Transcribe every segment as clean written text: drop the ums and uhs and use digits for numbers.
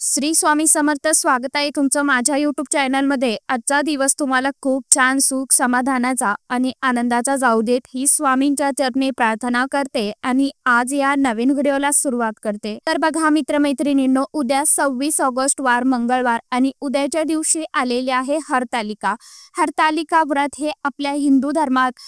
श्री स्वामी समर्थ. स्वागत आहे तुमचं माझ्या यूट्यूब चॅनलमध्ये. आजचा दिवस तुम्हाला खूप छान सुख समाधानाचा आणि आनंदाचा जाऊ देत ही स्वामींच्या चरणी प्रार्थना करते आणि आज या नवीन व्हिडिओला सुरुवात करते. तर बघा मित्रमैत्रिणींनो, उद्या 26 ऑगस्ट वार मंगळवार आणि उद्याच्या दिवशी आलेले आहे हरतालिका. हरतालिका व्रत हे आपल्या हिंदू धर्मात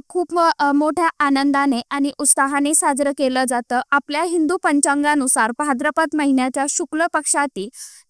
खूप मोठ्या आनंदाने आणि उत्साहाने साजरं केलं जातं. आपल्या हिंदू पंचांगानुसार भाद्रपद महिन्याच्या शुक्ल पक्षात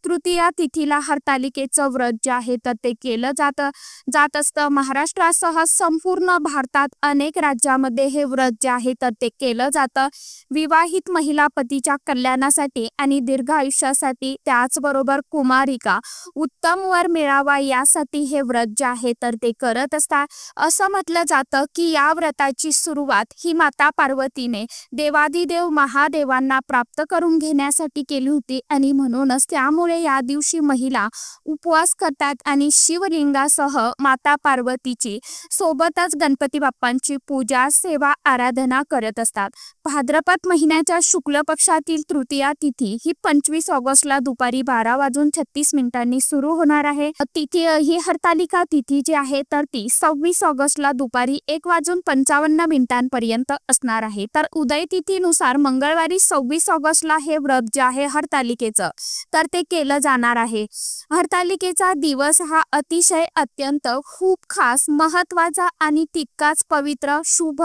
तृतीया तिथीला हरतालिकेचं व्रत जे आहे तर ते केलं जात असतं. महाराष्ट्रासह संपूर्ण भारतात अनेक राज्यामध्ये हे व्रत जे आहे तर ते केलं जातं. विवाहित महिला पतीच्या कल्याणासाठी आणि दीर्घ आयुष्यासाठी, त्याचबरोबर कुमारिका उत्तम वर मिळावा यासाठी हे व्रत जे आहे तर ते करत असतात. असं म्हटलं जातं की या व्रताची सुरुवात ही माता पार्वतीने देवादिदेव महादेवांना प्राप्त करून घेण्यासाठी केली होती आणि म्हणूनच त्यामुळे या दिवशी महिला उपवास करतात आणि शिवलिंगासह माता पार्वतीची सोबतच गणपती बाप्पांची पूजा सेवा आराधना करत असतात. भाद्रपद महिन्याच्या शुक्ल पक्षातील तृतीया तिथी ही 25 ऑगस्टला दुपारी 12:36 सुरू होणार आहे. तिथी ही हरतालिका तिथी जी आहे तर ती 26 ऑगस्टला दुपारी 1:55 पर्यंत असणार आहे. तर उदय तिथीनुसार मंगळवारी 26 ऑगस्टला हे व्रत जे आहे हरतालिकेचं तर ते केलं जाणार आहे. हरतालिकेचा दिवस हा अतिशय अत्यंत खूप खास, महत्वाचा आणि तितकाच पवित्र शुभ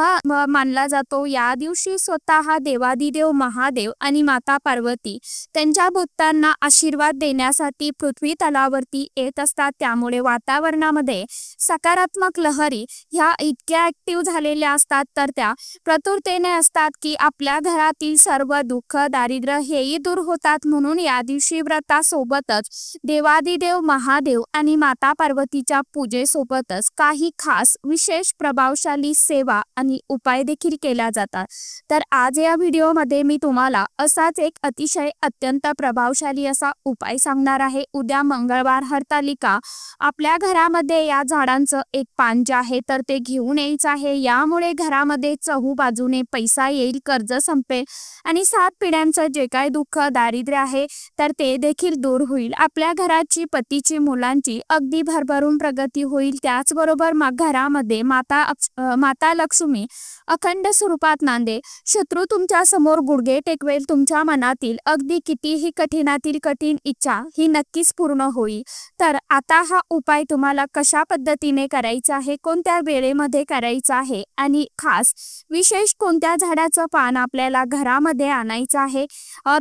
मानला जातो. या दिवशी स्वतः देवादिदेव महादेव आणि माता पार्वती त्यांच्या भक्तांना आशीर्वाद देण्यासाठी पृथ्वी तलावरती येत असतात. त्यामुळे वातावरणामध्ये सकारात्मक लहरी ह्या इतक्या ऍक्टिव्ह झालेल्या असतात तर त्या प्रतुरतेने असतात की आपल्या घरातील सर्व दुःख दारिद्र्य हेही दूर होतात. म्हणून या दिवशी व्रतासोबतच देवादिदेव महादेव आणि माता पार्वतीच्या पूजेसोबतच काही खास विशेष प्रभावशाली सेवा आणि उपाय देखील केल्या जातात. तर आज या व्हिडिओमध्ये मी तुम्हाला असाच एक अतिशय अत्यंत प्रभावशाली असा उपाय सांगणार आहे. उद्या मंगळवार हरतालिका, आपल्या घरामध्ये या झाडांचं एक पान जे आहे तर ते घेऊन यायचं आहे. यामुळे घरामध्ये चहूबाजूने पैसा येईल, कर्ज संपेल आणि 7 पिढ्यांचं जे काय दुःख दारिद्र्य आहे तर ते देखील दूर होईल. आपल्या घराची, पतीची, मुलांची अगदी भरभरून प्रगती होईल. त्याचबरोबर घरामध्ये माता लक्ष्मी अखंड स्वरूपात नांदे. शत्रू तुमच्या समोर गुडघे टेकवेल. तुमच्या मनातील अगदी कितीही कठीणातील कठीण इच्छा ही नक्कीच पूर्ण होईल. तर आता हा उपाय तुम्हाला कशा पद्धतीने करायचा आहे, कोणत्या वेळेमध्ये करायचा आहे आणि खास विशेष कोणत्या झाडाचं पान आपल्याला घरामध्ये आणायचं आहे,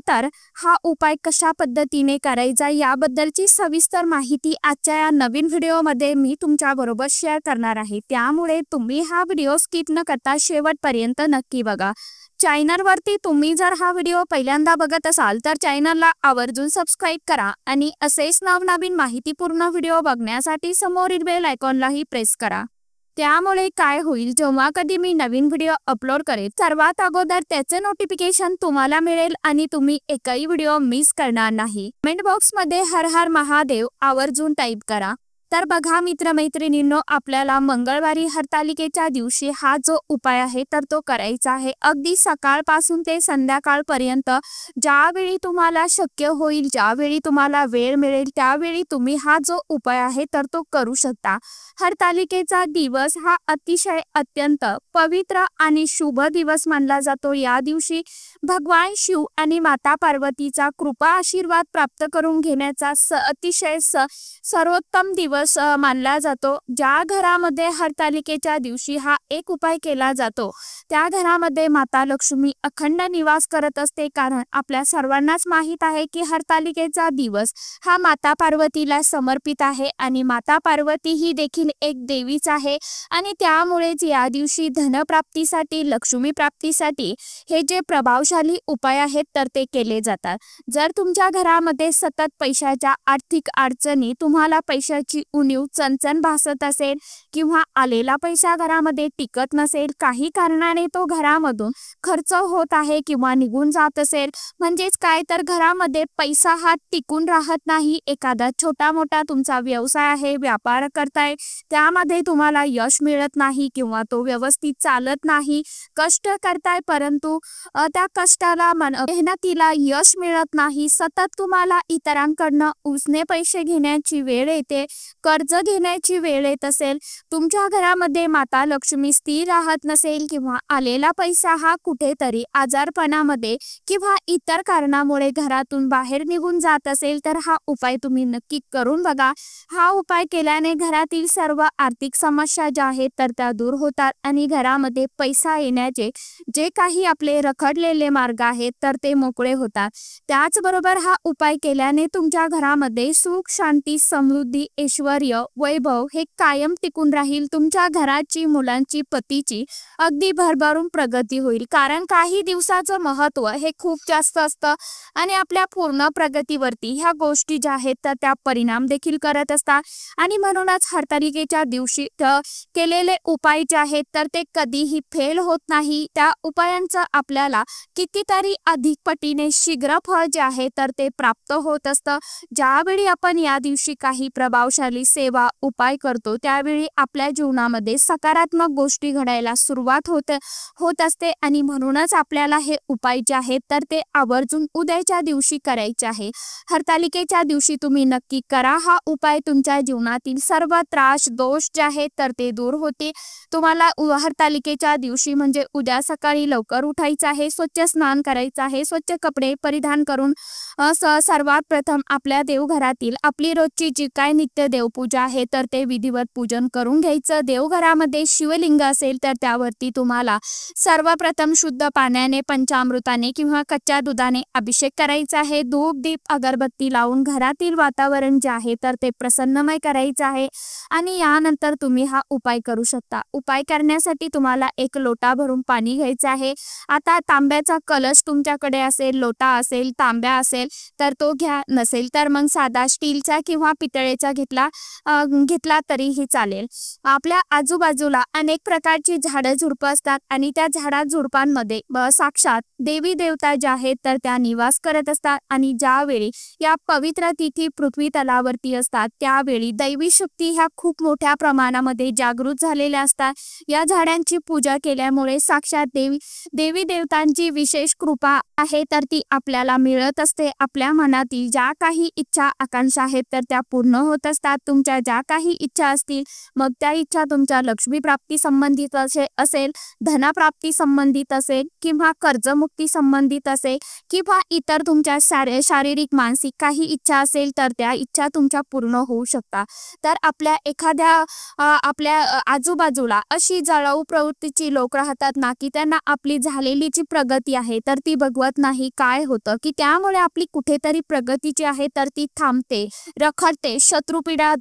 तर हा उपाय कशा पद्धतीने करायचा याबद्दलची सविस्तर माहिती आजच्या या नवीन व्हिडिओमध्ये मी तुमच्या बरोबर शेअर करणार आहे. त्यामुळे तुम्ही हा व्हिडिओ स्किप न करता शेवटपर्यंत नक्की बघा. चॅनलवरती तुम्ही जर हा व्हिडिओ पहिल्यांदा बघत असाल तर चॅनलला आवर्जून सबस्क्राईब करा आणि असेच नवनवीन माहितीपूर्ण व्हिडिओ बघण्यासाठी समोरील बेल आयकॉनलाही प्रेस करा. त्यामुळे काय होईल, जेव्हा कधी मी नवीन व्हिडिओ अपलोड करेल सर्वात अगोदर त्याचे नोटिफिकेशन तुम्हाला मिळेल आणि तुम्ही एकही व्हिडिओ मिस करणार नाही. कमेंट बॉक्समध्ये हर हर महादेव आवर्जून टाईप करा. तर बघा मित्रमैत्रिणींनो, आपल्याला मंगळवारी हरतालिकेच्या दिवशी हा जो उपाय आहे तर तो करायचा आहे. अगदी सकाळपासून ते संध्याकाळपर्यंत ज्यावेळी तुम्हाला शक्य होईल, ज्यावेळी तुम्हाला वेळ मिळेल त्यावेळी तुम्ही हा जो उपाय आहे तर तो करू शकता. हरतालिकेचा दिवस हा अतिशय अत्यंत पवित्र आणि शुभ दिवस मानला जातो. या दिवशी भगवान शिव आणि माता पार्वतीचा कृपा आशीर्वाद प्राप्त करून घेण्याचा अतिशय सर्वोत्तम दिवस मानला जातो. ज्या घरामध्ये हरतालिकेच्या दिवशी हा एक उपाय केला जातो त्या घरामध्ये माता लक्ष्मी अखंड निवास करत असते. कारण आपल्या सर्वांनाच माहीत आहे की हरतालिकेचा दिवस हा माता पार्वतीला समर्पित आहे आणि माता पार्वती ही देखील एक देवीच आहे आणि त्यामुळेच या दिवशी धनप्राप्तीसाठी, लक्ष्मी प्राप्तीसाठी हे जे प्रभावशाली उपाय आहेत तर ते केले जातात. जर तुमच्या घरामध्ये सतत पैशाच्या आर्थिक अडचणी, तुम्हाला पैशाची उणीव चणचण भासत असेल किंवा आलेला पैसा घरामध्ये टिकत नसेल, काही कारणाने तो घरामधून खर्च होत आहे किंवा निघून जात असेल, म्हणजेच काय तर घरामध्ये पैसा हा टिकून राहत नाही, एखादा छोटा मोठा तुमचा व्यवसाय आहे, व्यापार करताय, त्यामध्ये तुम्हाला यश मिळत नाही किंवा तो व्यवस्थित चालत नाही, कष्ट करताय परंतु त्या कष्टाला मेहनतीला यश मिळत नाही, सतत तुम्हाला इतरांकडनं उसने पैसे घेण्याची वेळ येते, कर्ज घेण्याची वेळ येत असेल, तुमच्या घरामध्ये माता लक्ष्मी स्थिर राहत नसेल किंवा आलेला पैसा हा कुठेतरी आजारपणामध्ये किंवा इतर कारणामुळे घरातून बाहेर निघून जात असेल, तर हा उपाय तुम्ही नक्की करून बघा. हा उपाय केल्याने घरातील सर्व आर्थिक समस्या ज्या आहेत तर त्या दूर होतात आणि घरामध्ये पैसा येण्याचे जे काही आपले रखडलेले मार्ग आहेत तर ते मोकळे होतात. त्याचबरोबर हा उपाय केल्याने तुमच्या घरामध्ये सुख, शांती, समृद्धी, ऐश्वर्य, वैभव हे कायम टिकून राहील. तुमच्या घराची, मुलांची, पतीची अगदी भरभरून प्रगती होईल. कारण काही दिवसाचं महत्त्व हे खूप जास्त असतं आणि आपल्या पूर्ण प्रगतीवरती ह्या गोष्टी ज्या आहेत तर त्या परिणाम देखील करत असतात आणि म्हणूनच हरतालिकेच्या दिवशी केलेले उपाय जे आहेत तर ते कधीही फेल होत नाही. त्या उपायांचं आपल्याला कितीतरी अधिक पटीने शीघ्र फळ जे आहे तर ते प्राप्त होत असतं. ज्यावेळी आपण या दिवशी काही प्रभावशाली सेवा उपाय करतो त्यावेळी आपल्या जीवनामध्ये सकारात्मक गोष्टी घडायला सुरुवात होत असते आणि म्हणूनच आपल्याला हे उपाय जे आहेत तर ते आवर्जून उद्याच्या दिवशी करायचे आहे. हरतालिकेच्या दिवशी तुम्ही नक्की करा हा उपाय. तुमच्या जीवनातील सर्व त्रास, दोष जे आहेत तर ते दूर होते. तुम्हाला हरतालिकेच्या दिवशी म्हणजे उद्या सकाळी लवकर उठायचं आहे, स्वच्छ स्नान करायचं आहे, स्वच्छ कपडे परिधान करून सर्वात प्रथम आपल्या देवघरातील आपली रोजची जी काय नित्य देवपूजा आहे तर ते विधिवत पूजन करून घ्यायचं. देवघरामध्ये शिवलिंग असेल तर त्यावरती तुम्हाला सर्वप्रथम शुद्ध पाण्याने, पंचामृताने किंवा कच्च्या दुधाने अभिषेक करायचा आहे. धूप, दीप, अगरबत्ती लावून घरातील वातावरण जे आहे तर ते प्रसन्नमय करायचं आहे आणि यानंतर तुम्ही हा उपाय करू शकता. उपाय करण्यासाठी तुम्हाला एक लोटा भरून पाणी घ्यायचं आहे. आता तांब्याचा कलश तुमच्याकडे असेल, लोटा असेल, तांब्या असेल तर तो घ्या, नसेल तर मग साधा स्टीलचा किंवा पितळेचा घेतला तरीही चालेल. आपल्या आजूबाजूला अनेक प्रकारची झाडं झुडपं असतात आणि त्या झाडा झुडपांमध्ये साक्षात देवी देवता ज्या आहेत तर त्या निवास करत असतात आणि ज्यावेळी या पवित्र तिथी पृथ्वी तलावरती असतात त्यावेळी दैवी शक्ती ह्या खूप मोठ्या प्रमाणामध्ये जागृत झालेल्या असतात. या झाडांची पूजा केल्यामुळे साक्षात देवी देवतांची विशेष कृपा आहे तर ती आपल्याला मिळत असते. आपल्या मनातील ज्या काही इच्छा, आकांक्षा आहेत तर त्या पूर्ण होत असतात. तुमच्या ज्या काही इच्छा असतील मग त्या इच्छा तुमच्या लक्ष्मी प्राप्ती संबंधित असेल, धनप्राप्ती संबंधित असेल किंवा कर्जमुक्ती संबंधित असेल किंवा इतर तुमच्या शारीरिक, मानसिक काही इच्छा असेल तर त्या इच्छा तुमच्या पूर्ण होऊ शकतात. तर आपल्या आजूबाजूला अशी जळाऊ प्रवृत्तीची लोक राहतात ना की त्यांना आपली झालेली जी प्रगती आहे तर ती बघवत नाही. काय होतं की त्यामुळे आपली कुठेतरी प्रगती जी आहे तर ती थांबते, रखडते. शत्रुपीडा,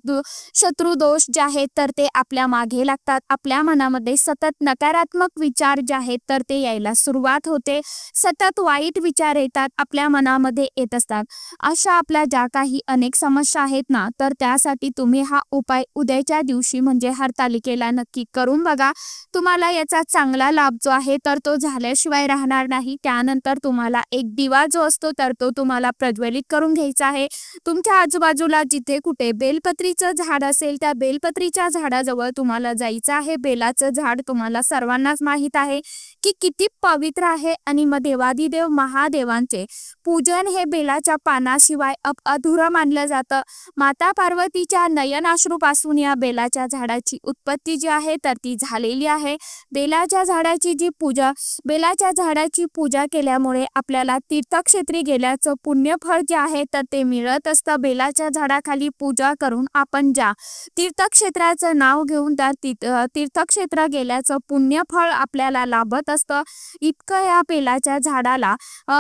शत्रुदोष जे आहेत तर ते आपल्या मागे लागतात. आपल्या मनामध्ये सतत नकारात्मक विचार जे आहेत तर ते यायला सुरुवात होते. सतत वाईट विचार येतात, आपल्या मनामध्ये येत असतात. अशा आपल्या ज्या काही अनेक समस्या आहेत ना तर त्यासाठी तुम्ही हा उपाय उद्याच्या दिवशी म्हणजे हरतालिकेला नक्की करून बघा. तुम्हाला याचा चांगला लाभ जो आहे तर तो झाल्याशिवाय राहणार नाही. त्यानंतर तुम्हाला एक दिवा जो असतो तर तो तुम्हाला प्रज्वलित करून घ्यायचा आहे. तुमच्या आजूबाजूला जिथे कुठे बेलपत्रीचं झाड असेल त्या बेलपत्रीच्या झाडाजवळ तुम्हाला जायचं आहे. बेलाचं झाड तुम्हाला सर्वांनाच माहीत आहे की किती पवित्र आहे आणि मग देवादिदेव महादेवांचे पूजन हे बेलाच्या पानाशिवाय अधुरं मानलं जातं. माता पार्वतीच्या नयनाश्रूपासून या बेलाच्या झाडाची उत्पत्ती जी आहे तर ती झालेली आहे. बेलाच्या झाडाची पूजा केल्यामुळे आपल्याला तीर्थक्षेत्री गेल्याचं पुण्यफळ जे आहे तर ते मिळत असतं. बेलाच्या झाडाखाली पूजा करून आपण ज्या तीर्थक्षेत्राचं नाव घेऊन त्या तीर्थक्षेत्र गेल्याचं पुण्यफळ आपल्याला लाभत असतं. इतकं या बेलाच्या झाडाला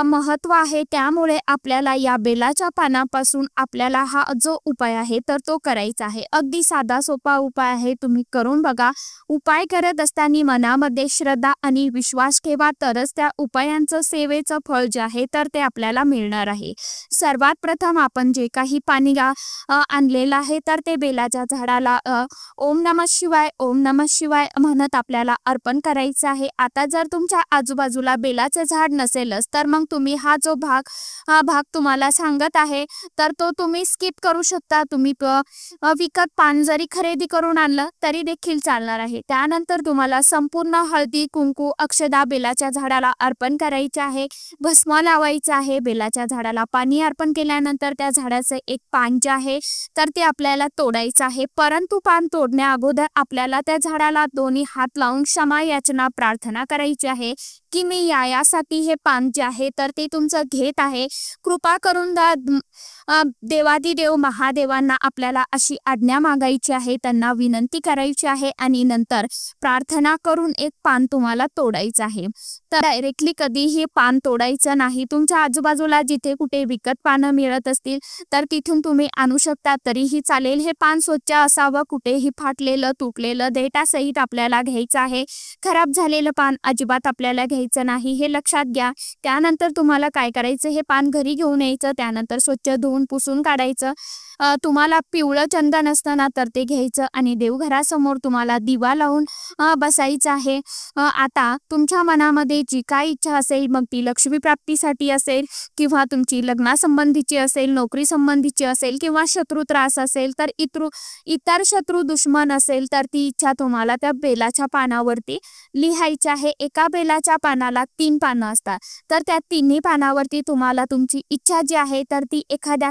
महत्त्व आहे. त्यामुळे आपल्याला या बेलाच्या पानापासून आपल्याला हा जो उपाय आहे तर तो करायचा आहे. अगदी साधा सोपा उपाय आहे, तुम्ही करून बघा. उपाय करत असताना मनामध्ये श्रद्धा आणि विश्वास ठेवा, तरच त्या उपायांचं सेवेचं फळ जे आहे तर ते आपल्याला मिळणार आहे. सर्वात प्रथम आपण जे काही पाणी आणलेलं आहे तर ते बेलाच्या झाडाला ओम नमः शिवाय ओम नमः शिवाय म्हणत आपल्याला अर्पण करायचं आहे। आता जर तुमच्या आजूबाजूला बेलाचं झाड नसेलच तर मग तुम्ही हा भाग तुम्हाला सांगत आहे तर तो तुम्ही स्किप करू शकता। तुम्ही विकत पान जरी खरेदी करून आणलं तरी देखील चालणार आहे। त्यानंतर तुम्हाला संपूर्ण हळदी कुंकू अक्षदा बेलाच्या झाडाला अर्पण करायचे आहे, भस्म लावायचं आहे। बेलाच्या झाडाला पाणी अर्पण केल्यानंतर त्या झाडाचं एक पान जे आहे तर ते आपल्याला तोडायचं आहे, परंतु पान तोडण्या अगोदर आपल्याला त्या झाडाला दोन्ही हात लावून क्षमा याचना प्रार्थना करायची आहे की मी यासाठी हे पान जे आहे तर ते तुमचं घेत आहे, कृपा करून देवादिदेव महादेवांना आपल्याला अशी आज्ञा मागायची आहे, त्यांना विनंती करायची आहे आणि नंतर प्रार्थना करून एक पान तुम्हाला तोडायचं आहे। तर डायरेक्टली कधीही पान तोडायचं नाही। तुमच्या आजूबाजूला जिथे कुठे विकत पानं मिळत असतील तर तिथून तुम्ही आणू शकता तरीही चालेल। हे पान स्वच्छ असावं, कुठेही फाटलेलं तुटलेलं देठासहित आपल्याला घ्यायचं आहे। खराब झालेलं पान अजिबात आपल्याला घ्यायचं नाही, हे लक्षात घ्या। त्यानंतर तुम्हाला काय करायचं, हे पान घरी घेऊन यायचं, त्यानंतर स्वच्छ धुवून पुसून काढायचं। तुम्हाला पिवळं चंदन असतं ना तर ते घ्यायचं आणि देवघरासमोर तुम्हाला दिवा लावून बसायचं आहे। आता तुमच्या मनामध्ये जी काय इच्छा असेल, मग ती लक्ष्मी प्राप्तीसाठी असेल किंवा तुमची लग्नासंबंधीची असेल, नोकरी संबंधीची असेल किंवा शत्रू त्रास असेल तर इतर शत्रू दुश्मन असेल तर ती इच्छा तुम्हाला त्या बेलाच्या पानावरती लिहायची आहे। एका बेलाच्या पानाला 3 पानं असतात तर त्या तिन्ही पानावरती तुम्हाला तुमची इच्छा जी आहे तर ती एखाद्या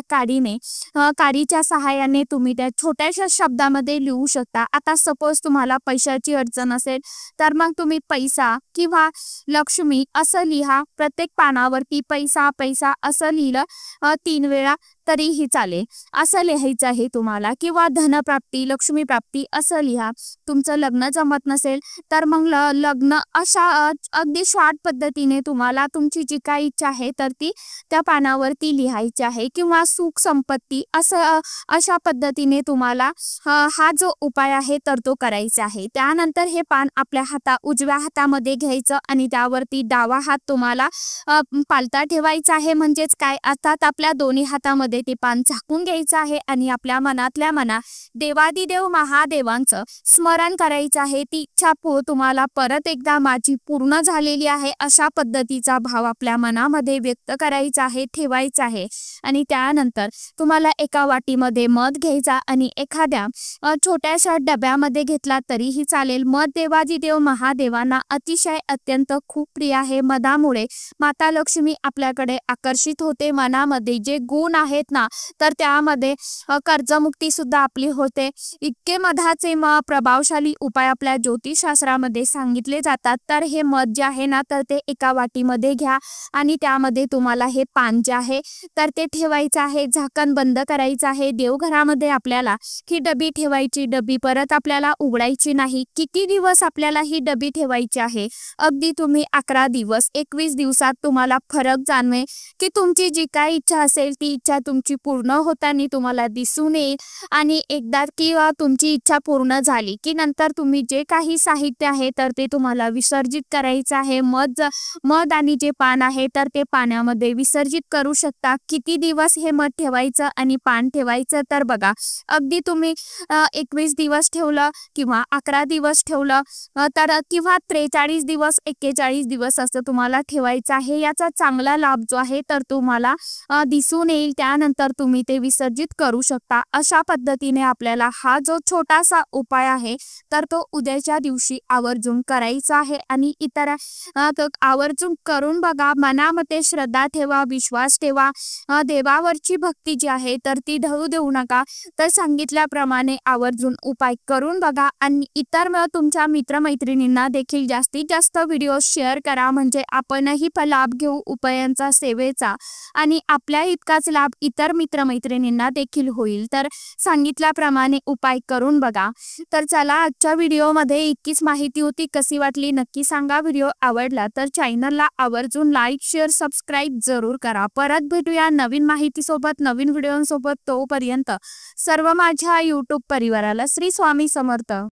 काडीच्या सहाय्याने तुम्ही त्या छोट्याशा शब्दामध्ये लिहू शकता। आता सपोज तुम्हाला पैशाची अडचण असेल तर मग तुम्ही पैसा किंवा लक्ष्मी असं लिहा। प्रत्येक पानावरती पैसा पैसा असं लिहिलं 3 वेळा तरीही चालेल, असं लिहायचं आहे तुम्हाला, किंवा धनप्राप्ती लक्ष्मी प्राप्ती असं लिहा। तुमचं लग्न जमत नसेल तर मग लग्न अशा अगदी शॉर्ट पद्धतीने तुम्हाला तुमची जी काही इच्छा आहे तर ती त्या पानावरती लिहायची आहे, किंवा सुख संपत्ती अशा पद्धतीने तुम्हाला हा जो उपाय आहे तर तो करायचा आहे। त्यानंतर हे पान आपल्या उजव्या हातामध्ये घ्यायचं आणि त्यावरती डावा हात तुम्हाला पालथा ठेवायचा आहे। म्हणजेच काय, अर्थात आपल्या दोन्ही हातामध्ये ते पान झाकून घ्यायचं आहे आणि आपल्या मनातल्या मनात देवादिदेव महादेवांचं स्मरण करायचं आहे। ती इच्छा तुम्हाला परत एकदा माझी पूर्ण झालेली आहे अशा पद्धतीचा भाव आपल्या मनामध्ये व्यक्त करायचा आहे, ठेवायचा आहे। आणि त्यानंतर तुम्हाला एका वाटीमध्ये मध घ्यायचा आणि एखाद्या छोट्याशा डब्यामध्ये घेतला तरीही चालेल। मध देवादिदेव महादेवांना अतिशय अत्यंत खूप प्रिय आहे। मधामुळे माता लक्ष्मी आपल्याकडे आकर्षित होते। मनामध्ये जे गुण आहेत ना तर त्यामध्ये कर्जमुक्ती सुद्धा आपली होते। इतके मधाचे प्रभावशाली उपाय आपल्या ज्योतिषशास्त्रामध्ये सांगितले जातात। तर हे मध जे आहे ना तर ते एका वाटीमध्ये घ्या आणि त्यामध्ये तुम्हाला हे पान जे आहे तर ते ठेवायचं आहे, झाकण बंद करायचं आहे। देवघरामध्ये आपल्याला ही डबी ठेवायची, डबी परत आपल्याला उघडायची नाही। किती दिवस आपल्याला ही डबी ठेवायची आहे, अगदी तुम्ही 11 दिवस 21 दिवसात तुम्हाला फरक जाणवेल की तुमची जी काय इच्छा असेल ती इच्छा तुमची पूर्ण होताना तुम्हाला दिसून येईल। आणि एकदा किंवा तुमची इच्छा पूर्ण झाली की नंतर तुम्ही जे काही साहित्य आहे तर ते तुम्हाला विसर्जित करायचं आहे। मध आणि जे पान आहे तर ते पाण्यामध्ये विसर्जित करू शकता। किती दिवस हे मध ठेवायचं आणि पान ठेवायचं, तर बघा अगदी तुम्ही 21 दिवस ठेवलं किंवा 11 दिवस ठेवलं तर किंवा 43 दिवस 41 दिवस असं तुम्हाला ठेवायचं आहे। याचा चांगला लाभ जो आहे तर तुम्हाला दिसून येईल। त्यानंतर तुम्ही ते विसर्जित करू शकता। अशा पद्धतीने आपल्याला हा जो छोटासा उपाय आहे तर तो उद्याच्या दिवशी आवर्जून करायचा आहे आणि इतर आवर्जून करून बघा। मनामध्ये श्रद्धा ठेवा, विश्वास ठेवा, देवावरची भक्ती जी आहे तर ती ढळू देऊ नका। तर सांगितल्याप्रमाणे आवर्जून उपाय करून बघा आणि इतर तुमच्या मित्रमैत्रिणींना देखील जास्तीत जास्त व्हिडिओ शेअर करा, म्हणजे आपणही लाभ घेऊ उपायांचा, सेवेचा, आणि आपल्या इतकाच लाभ इतर मित्रमैत्रिणींना देखील होईल। तर सांगितल्याप्रमाणे उपाय करून बघा। तर चला, आजच्या व्हिडिओमध्ये इतकीच माहिती होती। कशी वाटली नक्की सांगा। व्हिडिओ आवडला तर चॅनलला आवर्जून लाईक शेअर सबस्क्राईब जरूर करा। परत भेटूया नवीन माहितीसोबत, नवीन व्हिडिओसोबत। तोपर्यंत सर्व माझ्या यूट्यूब परिवाराला श्री स्वामी समर्थ।